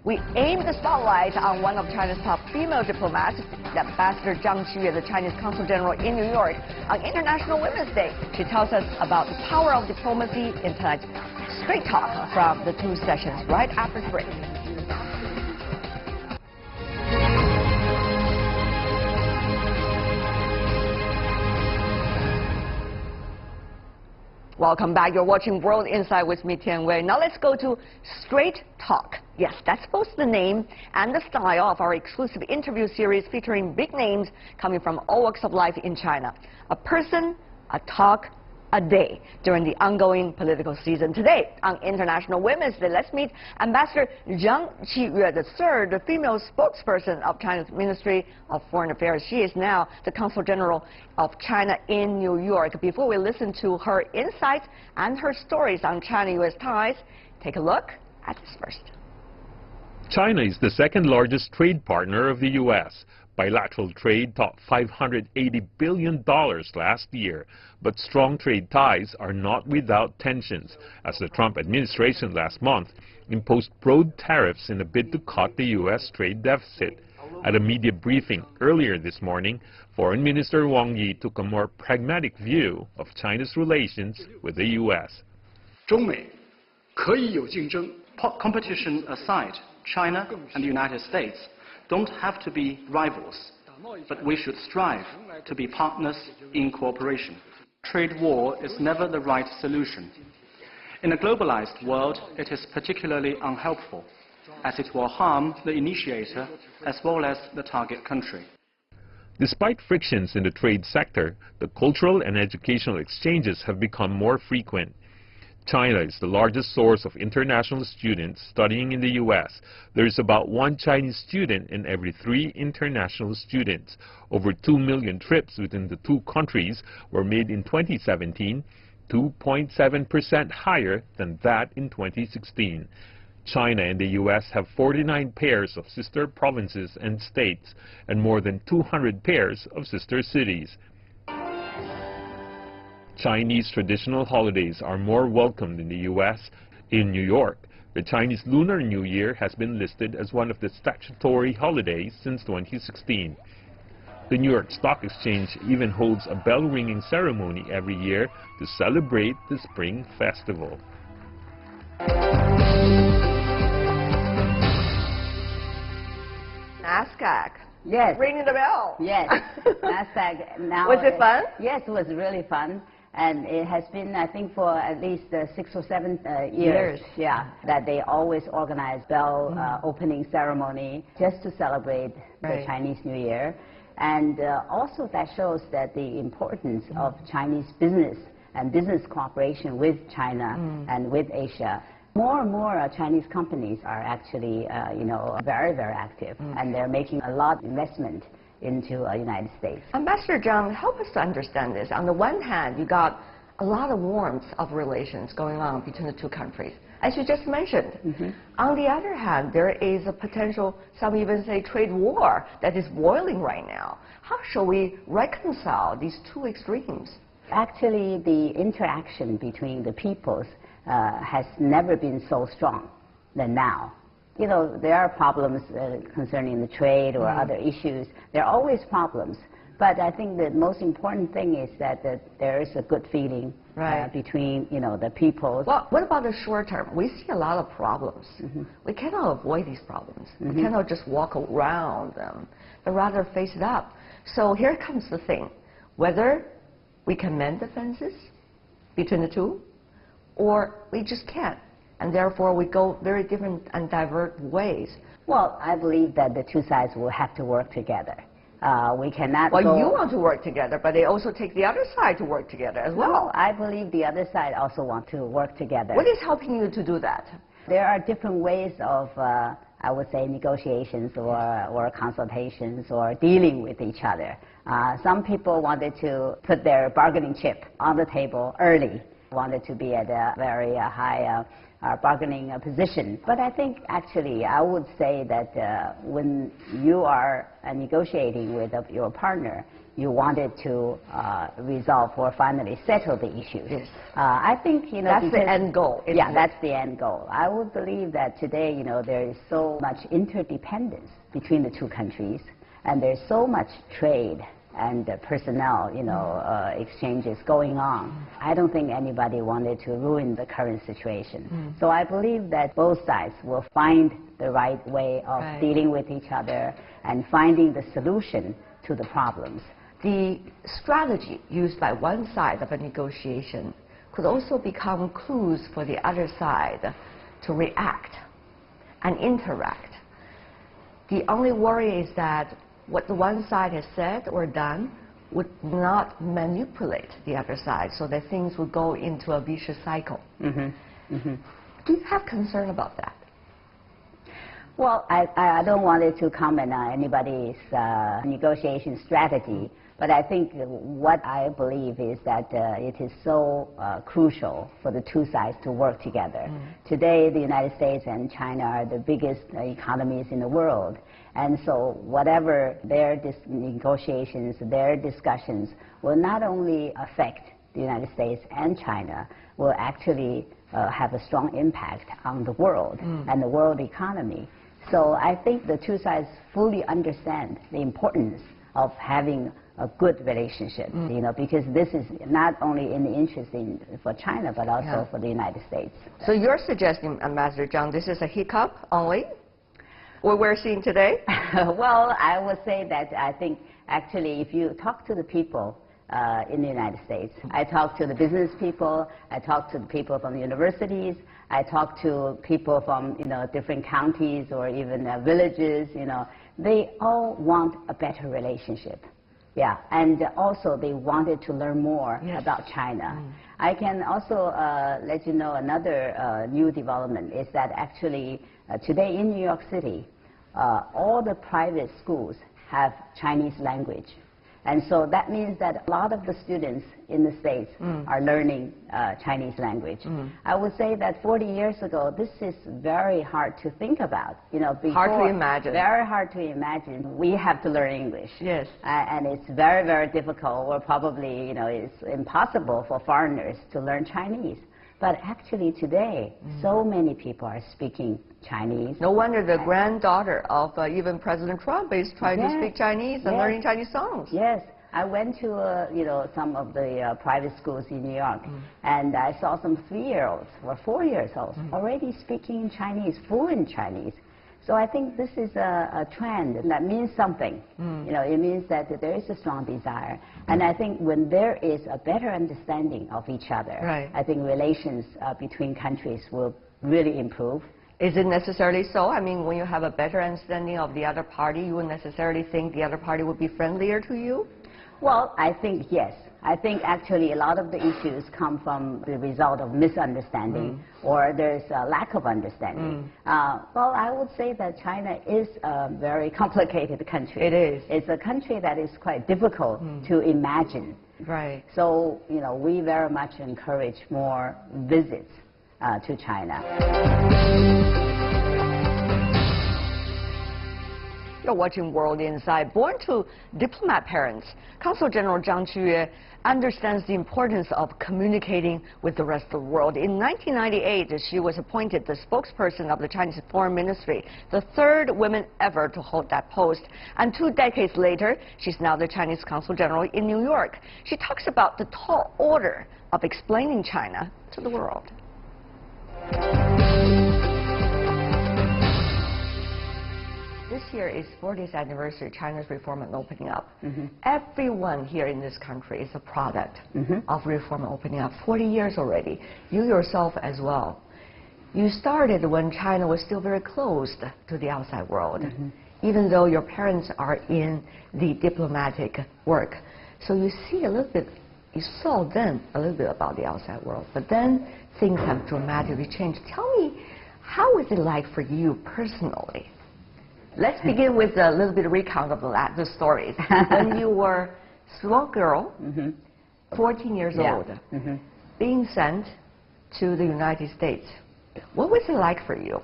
We aim the spotlight on one of China's top female diplomats, Ambassador Zhang Qiyue, the Chinese Consul General in New York, on International Women's Day. She tells us about the power of diplomacy in tonight's Straight Talk from the two sessions right after the break. Welcome back. You're watching World Insight with me, Tian Wei. Now let's go to Straight Talk. Yes, that's both the name and the style of our exclusive interview series featuring big names coming from all walks of life in China. A person, a talk, a day during the ongoing political season. Today, on International Women's Day, let's meet Ambassador Zhang Qiyue, the third female spokesperson of China's Ministry of Foreign Affairs. She is now the Consul General of China in New York. Before we listen to her insights and her stories on China-U.S. ties, take a look at this first. China is the second largest trade partner of the U.S. Bilateral trade topped $580 billion last year, but strong trade ties are not without tensions, as the Trump administration last month imposed broad tariffs in a bid to cut the U.S. trade deficit. At a media briefing earlier this morning, Foreign Minister Wang Yi took a more pragmatic view of China's relations with the U.S. 中美可以有竞争. Competition aside, China and the United States don't have to be rivals, but we should strive to be partners in cooperation. Trade war is never the right solution. In a globalized world, it is particularly unhelpful, as it will harm the initiator as well as the target country. Despite frictions in the trade sector, the cultural and educational exchanges have become more frequent. China is the largest source of international students studying in the U.S. There is about one Chinese student in every 3 international students. Over 2 million trips within the two countries were made in 2017, 2.7% higher than that in 2016. China and the U.S. have 49 pairs of sister provinces and states, and more than 200 pairs of sister cities. Chinese traditional holidays are more welcomed in the U.S. In New York, the Chinese Lunar New Year has been listed as one of the statutory holidays since 2016. The New York Stock Exchange even holds a bell-ringing ceremony every year to celebrate the Spring Festival. NASDAQ. Yes. Ringing the bell. Yes. NASDAQ now. Was it fun? Yes, it was really fun. And it has been, I think, for at least 6 or 7 years. Yeah, that they always organize bell opening ceremony just to celebrate the Chinese New Year. And also that shows that the importance of Chinese business and business cooperation with China and with Asia. More and more Chinese companies are actually, very, very active, and they're making a lot of investment into the United States. Ambassador Zhang, help us to understand this. On the one hand, you got a lot of warmth of relations going on between the two countries, as you just mentioned. On the other hand, there is a potential, some even say, trade war that is boiling right now. How shall we reconcile these two extremes? Actually, the interaction between the peoples has never been so strong than now. You know, there are problems concerning the trade or other issues. There are always problems. But I think the most important thing is that there is a good feeling between, the peoples. Well, what about the short term? We see a lot of problems. We cannot avoid these problems. We cannot just walk around them, but rather face it up. So here comes the thing. Whether we can mend the fences between the two, or we just can't. And therefore, we go very different and diverse ways. Well, I believe that the two sides will have to work together. We cannot Well, you want to work together, but they also take the other side to work together as well. Well, I believe the other side also want to work together. What is helping you to do that? There are different ways of, I would say, negotiations or consultations or dealing with each other. Some people wanted to put their bargaining chip on the table early, wanted to be at a very high bargaining position. But I think actually I would say that when you are negotiating with your partner, you wanted to resolve or finally settle the issues. Yes. I think, you know, that's the end goal. Yeah, that's the end goal. I would believe that today, you know, there is so much interdependence between the two countries, and there's so much trade and personnel, you know, exchanges going on. I don't think anybody wanted to ruin the current situation. So I believe that both sides will find the right way of dealing with each other and finding the solution to the problems. The strategy used by one side of a negotiation could also become clues for the other side to react and interact. The only worry is that what the one side has said or done would not manipulate the other side, so that things would go into a vicious cycle. Do you have concern about that? Well, I don't want to comment on anybody's negotiation strategy, but I think what I believe is that it is so crucial for the two sides to work together. Today, the United States and China are the biggest economies in the world. And so whatever their negotiations, their discussions will not only affect the United States and China, will actually have a strong impact on the world and the world economy. So I think the two sides fully understand the importance of having a good relationship, you know, because this is not only in the interest for China, but also for the United States. So you're suggesting, Ambassador Zhang, this is a hiccup only? What we're seeing today? Well, I would say that I think actually if you talk to the people in the United States, I talk to the business people, I talk to the people from universities, I talk to people from, you know, different counties or even villages, you know, they all want a better relationship. Yeah, and also they wanted to learn more about China. I can also let you know another new development is that actually today in New York City, all the private schools have Chinese language. And so that means that a lot of the students in the States are learning Chinese language. I would say that 40 years ago, this is very hard to think about. You know, before, hard to imagine. Very hard to imagine. We have to learn English. Yes. And it's very, very difficult, or probably, you know, it's impossible for foreigners to learn Chinese. But actually today, so many people are speaking Chinese. No wonder the granddaughter of even President Trump is trying to speak Chinese and learning Chinese songs. Yes. I went to, you know, some of the private schools in New York, and I saw some 3-year-olds or 4-year-olds already speaking Chinese, fluent Chinese. So I think this is a trend that means something. You know, it means that there is a strong desire. And I think when there is a better understanding of each other, I think relations between countries will really improve. Is it necessarily so? I mean, when you have a better understanding of the other party, you would necessarily think the other party would be friendlier to you? Well, I think yes. I think actually a lot of the issues come from the result of misunderstanding or there's a lack of understanding. Well, I would say that China is a very complicated country. It is. It's a country that is quite difficult to imagine. Right. So, you know, we very much encourage more visits to China. You're watching World Inside. Born to diplomat parents, Consul General Zhang Qiyue understands the importance of communicating with the rest of the world. In 1998, she was appointed the spokesperson of the Chinese Foreign Ministry, the third woman ever to hold that post. And 2 decades later, she's now the Chinese Consul General in New York. She talks about the tall order of explaining China to the world. This year is 40th anniversary of China's reform and opening up. Everyone here in this country is a product of reform and opening up. 40 years already. You yourself as well. You started when China was still very closed to the outside world, even though your parents are in the diplomatic work. So you see a little bit, you saw then a little bit about the outside world. But then things have dramatically changed. Tell me, how is it like for you personally? Let's begin with a little bit of recount of the stories. When you were a small girl, 14 years old, being sent to the United States, what was it like for you?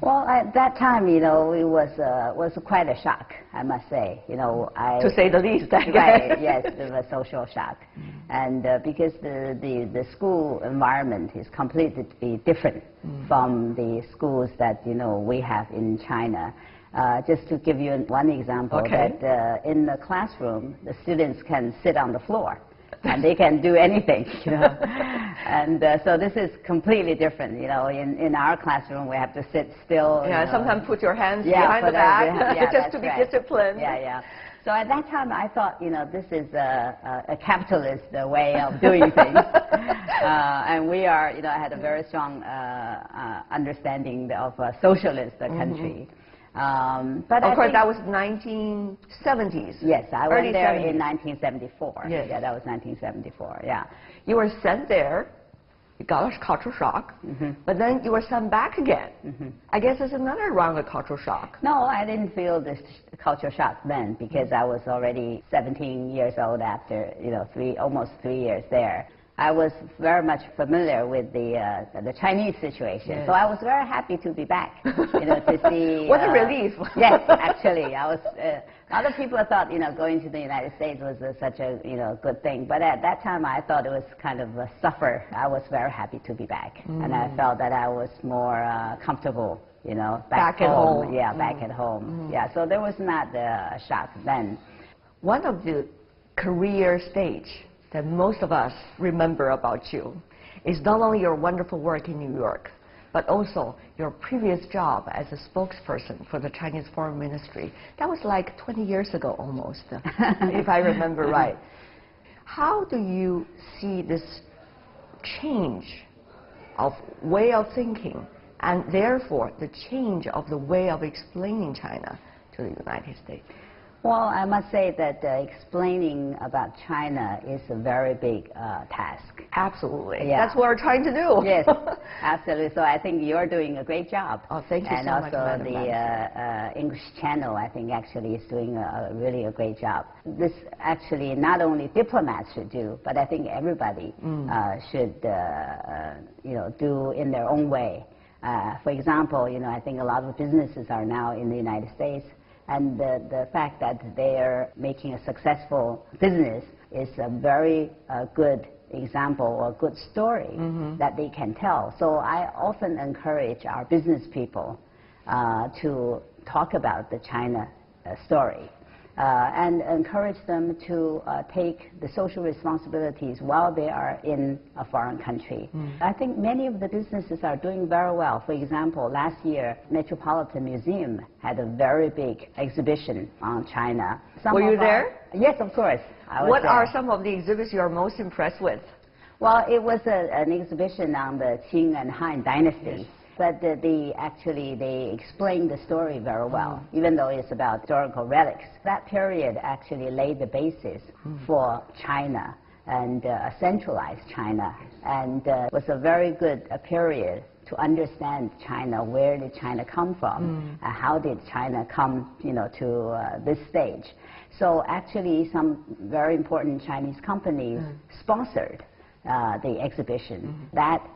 Well, at that time, it was quite a shock, I must say. To say the least. Right, yes, it was a social shock. And because the school environment is completely different from the schools that, we have in China. Just to give you one example, that in the classroom, the students can sit on the floor. And they can do anything, And so this is completely different, In our classroom, we have to sit still. Yeah, sometimes put your hands behind the back just to be disciplined. Yeah. So at that time, I thought, this is a capitalist way of doing things. And we are, I had a very strong understanding of a socialist country. But of course, that was 1970s. Yes, I went there 70s. in 1974. Yes. Yeah, that was 1974, yeah. You were sent there, you got a cultural shock, but then you were sent back again. I guess it's another round of cultural shock. No, I didn't feel this cultural shock then because I was already 17 years old after, almost 3 years there. I was very much familiar with the Chinese situation, yes. So I was very happy to be back. To see. What a relief! Yes, actually, I was. Other people thought going to the United States was such a good thing, but at that time I thought it was kind of a suffer. I was very happy to be back, and I felt that I was more comfortable. Back at home. Yeah, back at home. Yeah, so there was not a shock then. One of the career stage that most of us remember about you is not only your wonderful work in New York, but also your previous job as a spokesperson for the Chinese Foreign Ministry. That was like 20 years ago almost, if I remember right. How do you see this change of way of thinking and therefore the change of the way of explaining China to the United States? Well, I must say that explaining about China is a very big task. Absolutely. Yeah. That's what we're trying to do. Yes, absolutely. So I think you're doing a great job. Oh, thank you so much, And also the English channel, I think, actually is doing really a great job. This actually not only diplomats should do, but I think everybody should, do in their own way. For example, I think a lot of businesses are now in the United States. And the fact that they're making a successful business is a very good example or good story that they can tell. So I often encourage our business people to talk about the China story and encourage them to take the social responsibilities while they are in a foreign country. I think many of the businesses are doing very well. For example, last year, Metropolitan Museum had a very big exhibition on China. Were you there? Yes, of course. What are some of the exhibits you are most impressed with? Well, it was an exhibition on the Qing and Han dynasty. Yes. But they explained the story very well, even though it's about historical relics. That period actually laid the basis for China and centralized China, and was a very good period to understand China. Where did China come from? How did China come, to this stage? So actually, some very important Chinese companies sponsored the exhibition. That,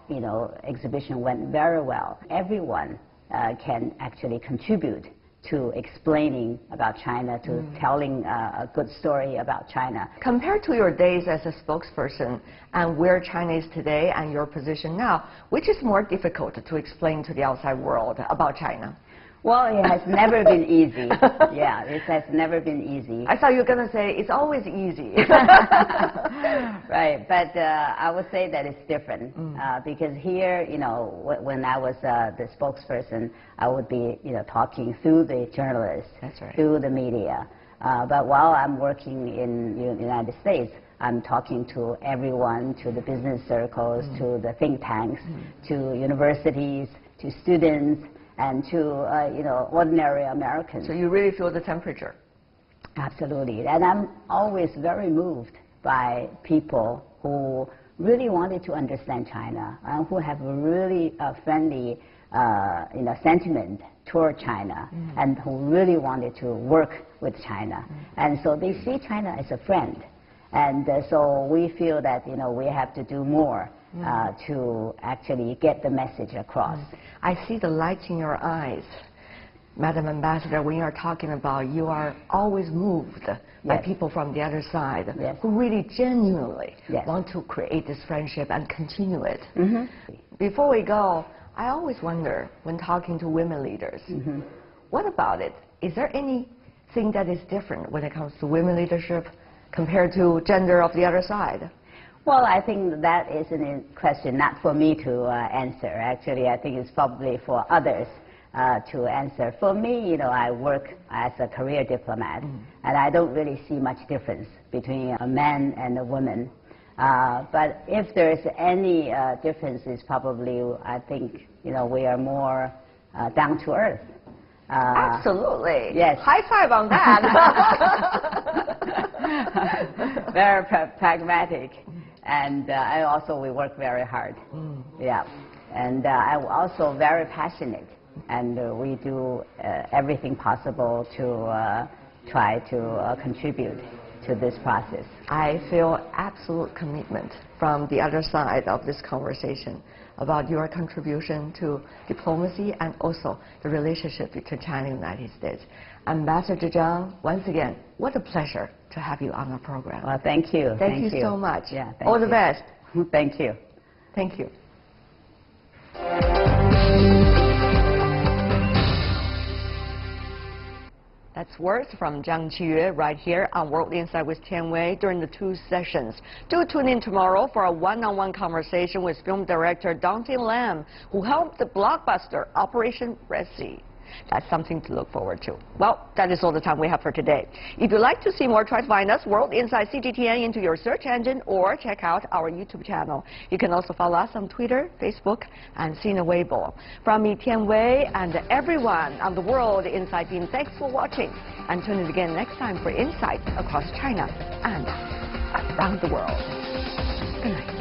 exhibition went very well. Everyone can actually contribute to explaining about China, to telling a good story about China. Compared to your days as a spokesperson and where China is today and your position now, which is more difficult to explain to the outside world about China? Well, it has never been easy. Yeah, it has never been easy. I thought you were going to say it's always easy. Right, but I would say that it's different because here, when I was the spokesperson, I would be, talking through the journalists, that's right, through the media. But while I'm working in the United States, I'm talking to everyone, to the business circles, to the think tanks, to universities, to students, and to, ordinary Americans. So you really feel the temperature? Absolutely. And I'm always very moved by people who really wanted to understand China and who have a really friendly, sentiment toward China and who really wanted to work with China. And so they see China as a friend. And so we feel that, we have to do more to actually get the message across. I see the light in your eyes, Madam Ambassador, when you're talking about you are always moved by people from the other side who really genuinely want to create this friendship and continue it. Before we go, I always wonder when talking to women leaders, what about it? Is there anything that is different when it comes to women leadership compared to gender of the other side? Well, I think that is a question not for me to answer. Actually, I think it's probably for others to answer. For me, you know, I work as a career diplomat, and I don't really see much difference between a man and a woman. But if there's any difference, it's probably, I think, you know, we are more down to earth. Absolutely. Yes. High five on that. Very pragmatic. And we work very hard. Yeah. And I'm also very passionate. And we do everything possible to try to contribute to this process. I feel absolute commitment from the other side of this conversation about your contribution to diplomacy and also the relationship between China and the United States. Ambassador Zhang, once again, what a pleasure to have you on our program. Well, thank you. Thank you so much. Yeah, all the best. Thank you. Thank you. That's words from Zhang Qiyue right here on World Insight with Tian Wei during the 2 sessions. Do tune in tomorrow for a one-on-one conversation with film director Dante Lam, who helped the blockbuster Operation Red Sea. That's something to look forward to. Well, that is all the time we have for today. If you'd like to see more, try to find us, World Insight CGTN, into your search engine or check out our YouTube channel. You can also follow us on Twitter, Facebook, and Sina Weibo. From me, Tian Wei, and everyone on the World Insight team, thanks for watching. And tune in again next time for insights across China and around the world. Good night.